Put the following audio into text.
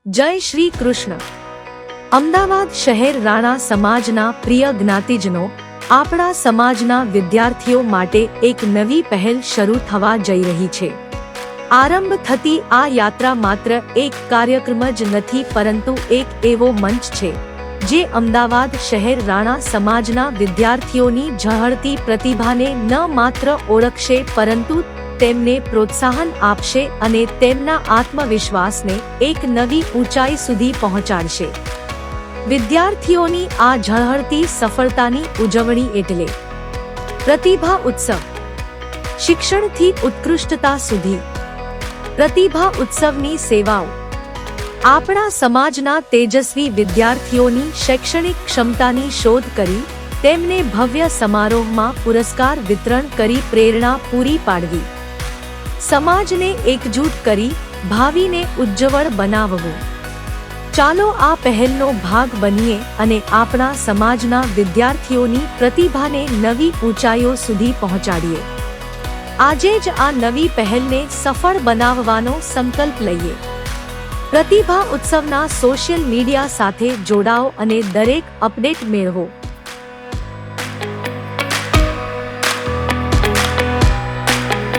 જય શ્રી કૃષ્ણ। અમદાવાદ શહેર રાણા સમાજના પ્રિય જ્ઞાતિજનો, આપણા સમાજના વિદ્યાર્થીઓ માટે એક નવી પહેલ શરૂ થવા જઈ રહી છે। આરંભ થતી આ યાત્રા માત્ર એક કાર્યક્રમ જ નથી, પરંતુ એક એવો મંચ છે જે અમદાવાદ શહેર રાણા સમાજના વિદ્યાર્થીઓની ઝળહળતી પ્રતિભાને ન માત્ર ઓળખશે, પરંતુ તેમને પ્રોત્સાહન આપશે અને તેમના આત્મવિશ્વાસને એક નવી ઊંચાઈ સુધી પહોંચાડશે। વિદ્યાર્થીઓની આ ઝળહળતી સફળતાની ઉજવણી એટલે પ્રતિભા ઉત્સવ। શિક્ષણથી ઉત્કૃષ્ટતા સુધી પ્રતિભા ઉત્સવની સેવાઓ। આપણા સમાજના તેજસ્વી વિદ્યાર્થીઓની શૈક્ષણિક ક્ષમતાની શોધ કરી તેમને ભવ્ય સમારોહમાં પુરસ્કાર વિતરણ કરી પ્રેરણા પૂરી પાડવી। સમાજને એકજૂટ કરી ભાવિને ઉજ્જવળ બનાવવું। ચાલો આ પહેલનો ભાગ બનીએ અને આપણા સમાજના વિદ્યાર્થીઓની પ્રતિભાને નવી ઊંચાઈઓ સુધી પહોંચાડીએ। આજે જ આ નવી પહેલને સફળ બનાવવાનો સંકલ્પ લઈએ। પ્રતિભા ઉત્સવના સોશિયલ મીડિયા સાથે જોડાઓ અને દરેક અપડેટ મેળવો।